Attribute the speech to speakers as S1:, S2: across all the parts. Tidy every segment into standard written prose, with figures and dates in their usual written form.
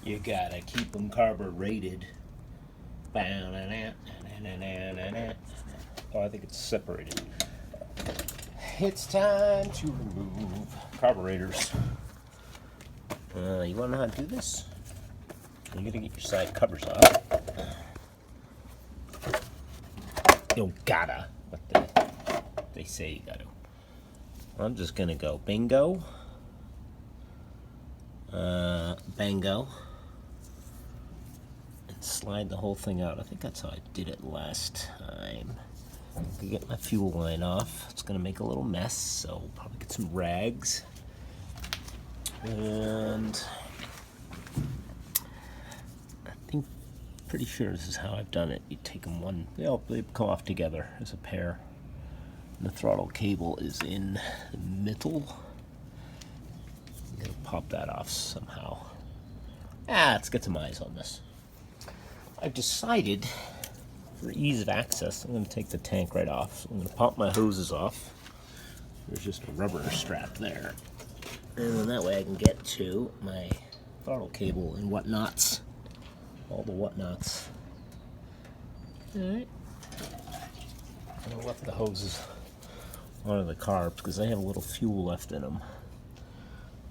S1: You gotta keep them carbureted. Oh, I think it's separated. It's time to remove carburetors. You wanna know how to do this? You gotta get your side covers off. You gotta, what they say you gotta. I'm just gonna go bingo, bango, and slide the whole thing out. I think that's how I did it last time. I can get my fuel line off. It's gonna make a little mess, so probably get some rags. And I think, pretty sure this is how I've done it. You take them one, they come off together as a pair. And the throttle cable is in the middle. I'm gonna pop that off somehow. Let's get some eyes on this. I've decided, for ease of access, I'm gonna take the tank right off. So I'm gonna pop my hoses off. There's just a rubber strap there. And then that way I can get to my throttle cable and whatnots. All the whatnots. Alright. I'm gonna let the hoses onto the carbs because they have a little fuel left in them.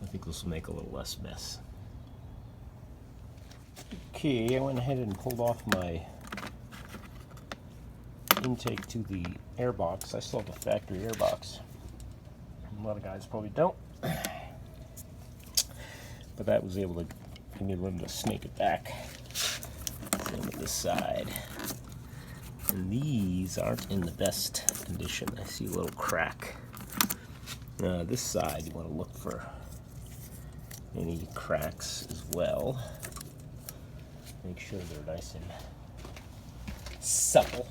S1: I think this will make a little less mess. Okay, I went ahead and pulled off my intake to the airbox. I still have a factory airbox. A lot of guys probably don't. But that was able to give me room to snake it back. Same with this side. And these aren't in the best condition. I see a little crack. This side, you want to look for any cracks as well. Make sure they're nice and supple.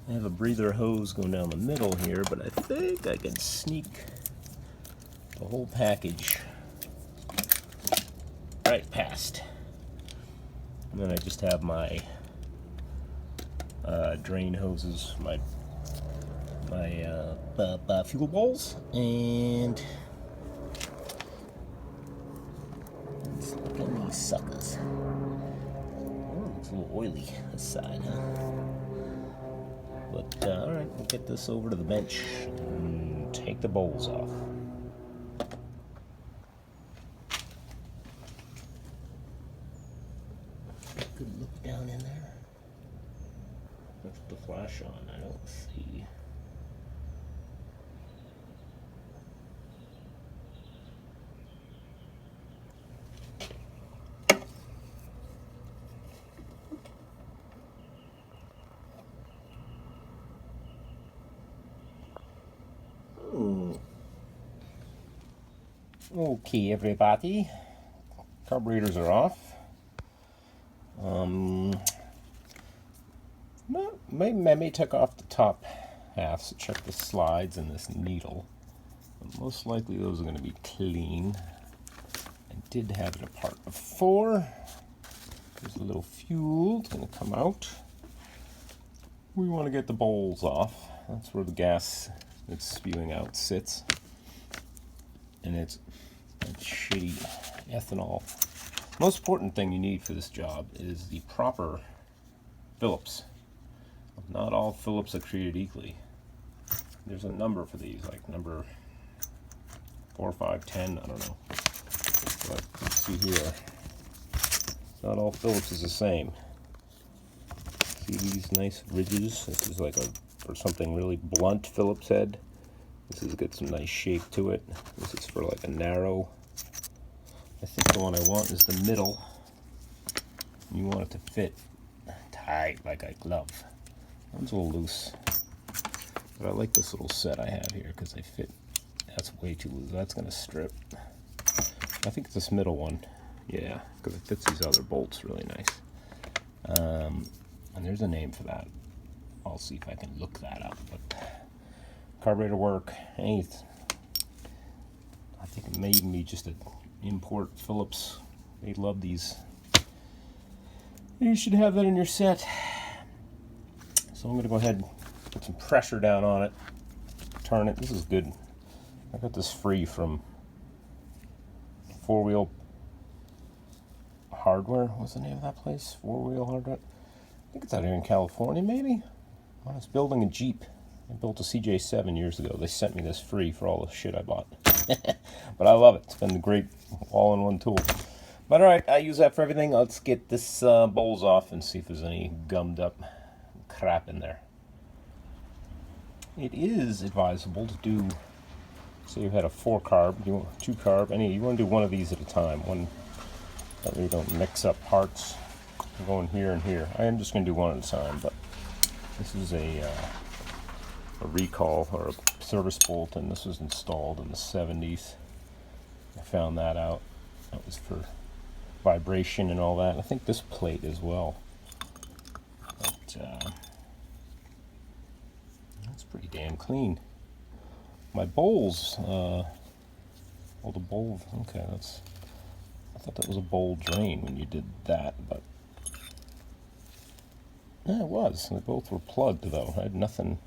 S1: I have a breather hose going down the middle here, but I think I can sneak the whole package right past. And then I just have my drain hoses, my fuel bowls, and let's look at these suckers. Oh, it's a little oily this side, huh? But alright, we'll get this over to the bench and take the bowls off. Good look down in there. Let's put the flash on. I don't see. Okay, everybody. Carburetors are off. I may take off the top half, so check the slides and this needle. But most likely those are going to be clean. I did have it apart before. There's a little fuel. It's going to come out. We want to get the bowls off. That's where the gas that's spewing out sits. And it's shitty ethanol. Most important thing you need for this job is the proper Phillips. Not all Phillips are created equally. There's a number for these, like number 4, 5, 10, I don't know. But let's see here. Not all Phillips is the same. See these nice ridges? This is like for something really blunt Phillips head. This has got some nice shape to it. This is for like a narrow. I think the one I want is the middle. You want it to fit tight like a glove. One's a little loose. But I like this little set I have here because they fit. That's way too loose. That's going to strip. I think it's this middle one. Yeah, because it fits these other bolts really nice. And there's a name for that. I'll see if I can look that up. But carburetor work. I think it may even be just an import Phillips. They love these. You should have that in your set. So I'm going to go ahead and put some pressure down on it. Turn it. This is good. I got this free from 4-wheel Hardware. What's the name of that place? Four Wheel Hardware. I think it's out here in California, maybe. I was building a Jeep. I built a CJ7 years ago. They sent me this free for all the shit I bought. But I love it. It's been a great all-in-one tool. But alright, I use that for everything. Let's get this bowls off and see if there's any gummed up crap in there. It is advisable to do, say you had a 4-carb, you want 2-carb, you want to do one of these at a time. One that way you don't mix up parts. I'm going here and here. I am just going to do one at a time, but this is a recall or a service bolt, and this was installed in the 70s. I found that out. That was for vibration and all that. I think this plate as well. But that's pretty damn clean. My bowls, the bowl, okay, I thought that was a bowl drain when you did that, but yeah, it was. They both were plugged though. I had nothing.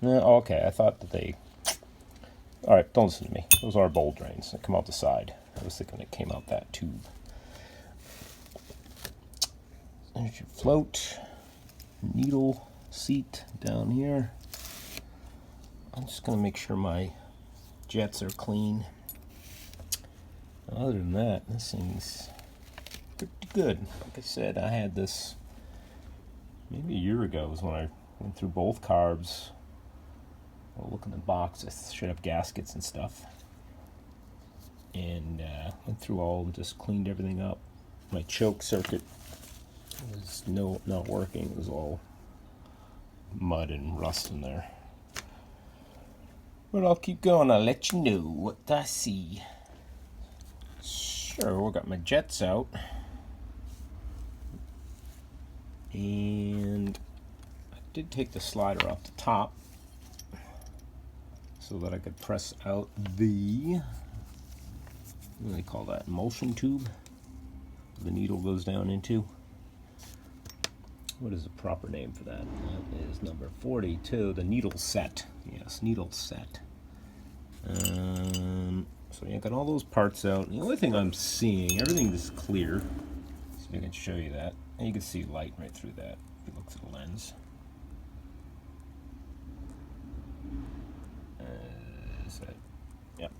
S1: No, okay, I thought that they. Alright, don't listen to me. Those are bowl drains. They come out the side. I was thinking it came out that tube. There's your float. Needle seat down here. I'm just going to make sure my jets are clean. Other than that, this thing's pretty good. Like I said, I had this maybe a year ago was when I went through both carbs. I'll look in the box. I shut up gaskets and stuff. And went through all and just cleaned everything up. My choke circuit was not working. It was all mud and rust in there. But I'll keep going. I'll let you know what I see. So, I got my jets out. And I did take the slider off the top so that I could press out the, what do they call that, emulsion tube the needle goes down into. What is the proper name for that? That is number 42, the needle set. Yes, needle set. So yeah, I got all those parts out. The only thing I'm seeing, everything is clear. So I can show you that. And you can see light right through that if you look through the lens. Is that, yep.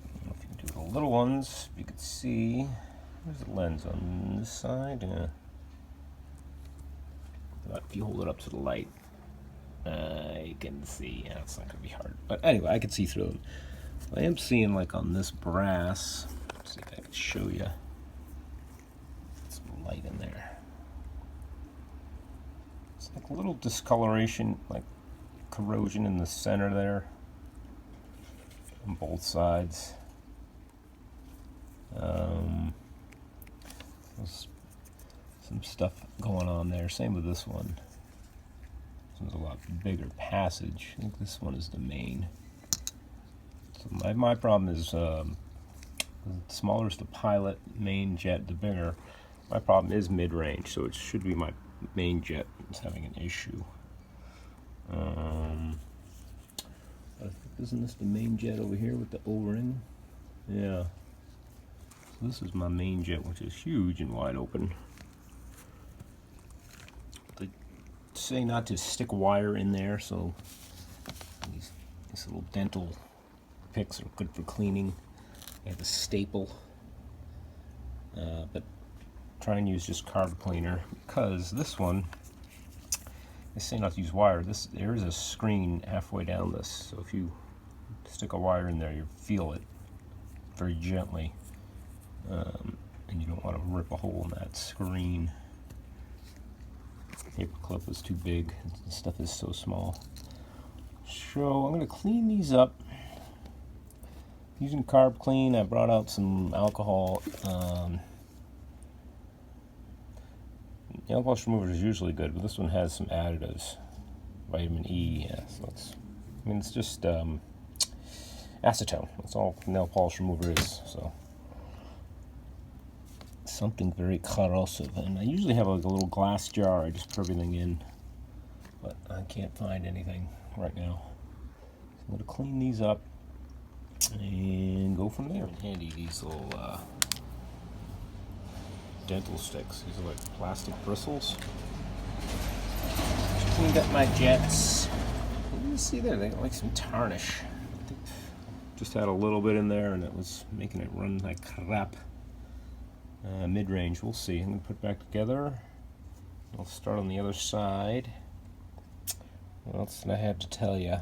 S1: I don't know if you can do the little ones. You can see, there's the lens on this side. But if you hold it up to the light, you can see. Yeah, it's not going to be hard. But anyway, I can see through them. I am seeing, like on this brass, let's see if I can show you. Some light in there. It's like a little discoloration, like corrosion in the center there on both sides. There's some stuff going on there. Same with this one. This one's a lot bigger passage. I think this one is the main. So my problem is the smaller is the pilot, main jet, the bigger. My problem is mid-range, so it should be my main jet is having an issue. Isn't this the main jet over here with the O-ring? Yeah. So this is my main jet, which is huge and wide open. They say not to stick wire in there, so these little dental picks are good for cleaning. They have a staple, but try and use just carb cleaner, because this one, they say not to use wire. There is a screen halfway down this, so if you stick a wire in there, you feel it very gently, and you don't want to rip a hole in that screen. Paper clip is too big. This stuff is so small. So I'm going to clean these up using carb clean. I brought out some alcohol. The alcohol remover is usually good, but this one has some additives. Vitamin E, yeah, so it's just acetone. That's all nail polish remover is. So something very corrosive. And I usually have like a little glass jar. I just put everything in, but I can't find anything right now. So I'm going to clean these up. and go from there. Handy, these little dental sticks. These are like plastic bristles. Just cleaned up my jets. You see there, they got like some tarnish. Just had a little bit in there and it was making it run like crap. Mid-range, we'll see. I'm going to put it back together. I'll start on the other side. What else did I have to tell you?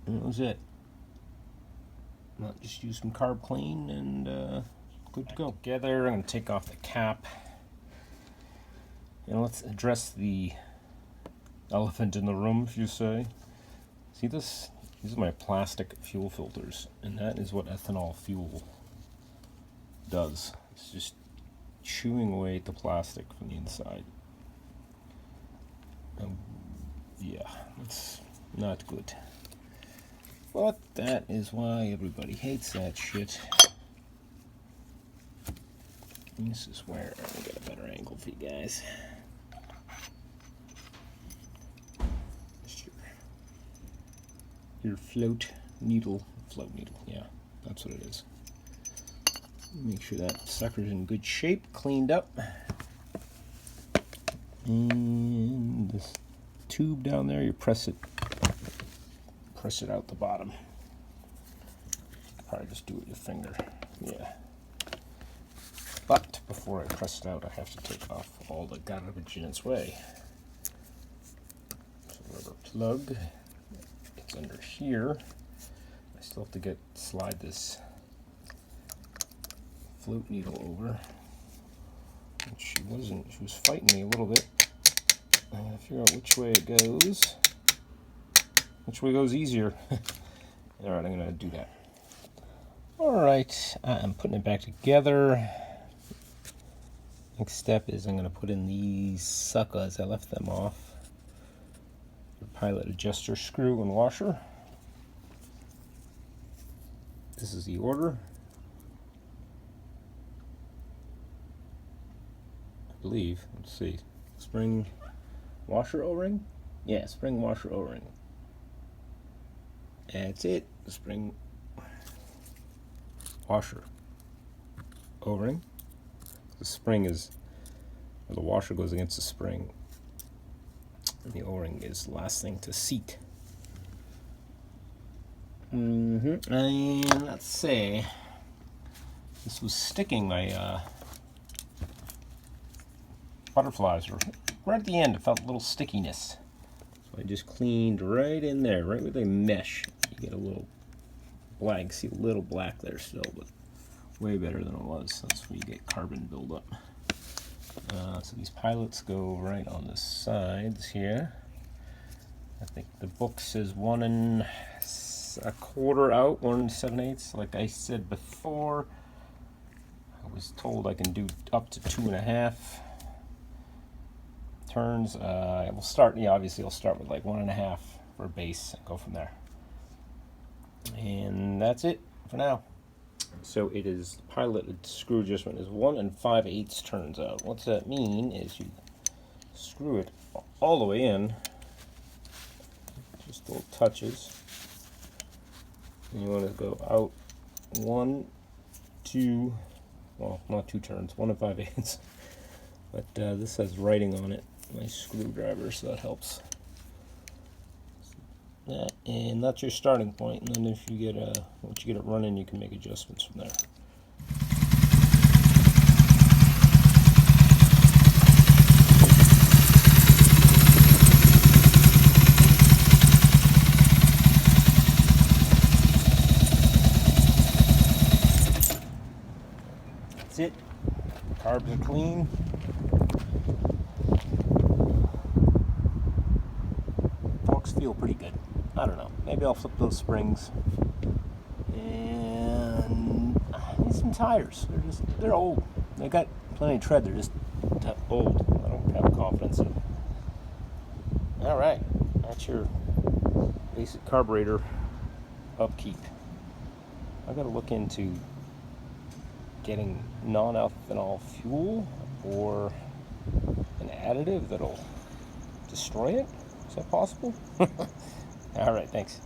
S1: That was it. Just use some carb clean and good to go. Together, I'm going to take off the cap. And let's address the elephant in the room, if you say. See this? These are my plastic fuel filters, and that is what ethanol fuel does. It's just chewing away at the plastic from the inside. Yeah, it's not good. But that is why everybody hates that shit. And this is where I'm gonna get a better angle for you guys. Your float needle, yeah, that's what it is. Make sure that sucker's in good shape, cleaned up. And this tube down there, you press it out the bottom. Probably just do it with your finger, yeah. But before I press it out, I have to take off all the garbage in its way. So rubber plug. It's under here. I still have to slide this float needle over. And she was fighting me a little bit. I gotta figure out which way it goes. Which way goes easier. Alright, I'm gonna do that. Alright, I'm putting it back together. Next step is I'm gonna put in these suckers. I left them off. Pilot adjuster screw and washer. This is the order. I believe. Let's see. Spring washer O-ring? Yeah, spring washer O-ring. That's it. The spring washer O-ring. The spring is, or the washer goes against the spring. And the O-ring is the last thing to seat. And let's see. This was sticking my butterflies. Right at the end, it felt a little stickiness. So I just cleaned right in there, right where they mesh. You get a little black. See a little black there still, but way better than it was. That's where you get carbon buildup. So these pilots go right on the sides here. I think the book says 1 1/4 out, 1 7/8. Like I said before, I was told I can do up to 2.5 turns. We'll start, obviously I'll start with like 1.5 for a base and go from there. And that's it for now. So it is, piloted screw adjustment is 1 5/8 turns out. What's that mean is you screw it all the way in, just little touches, and you want to go out 1, 2, well, not 2 turns, 1 5/8. But this has writing on it, my screwdriver, so that helps. That, and that's your starting point, and then if you get once you get it running, you can make adjustments from there. That's it. Carbs are clean. Forks feel pretty good. I don't know. Maybe I'll flip those springs. And I need some tires. They're old. They got plenty of tread. They're just old. I don't have confidence in them. All right. That's your basic carburetor upkeep. I got to look into getting non-ethanol fuel or an additive that'll destroy it. Is that possible? All right, thanks.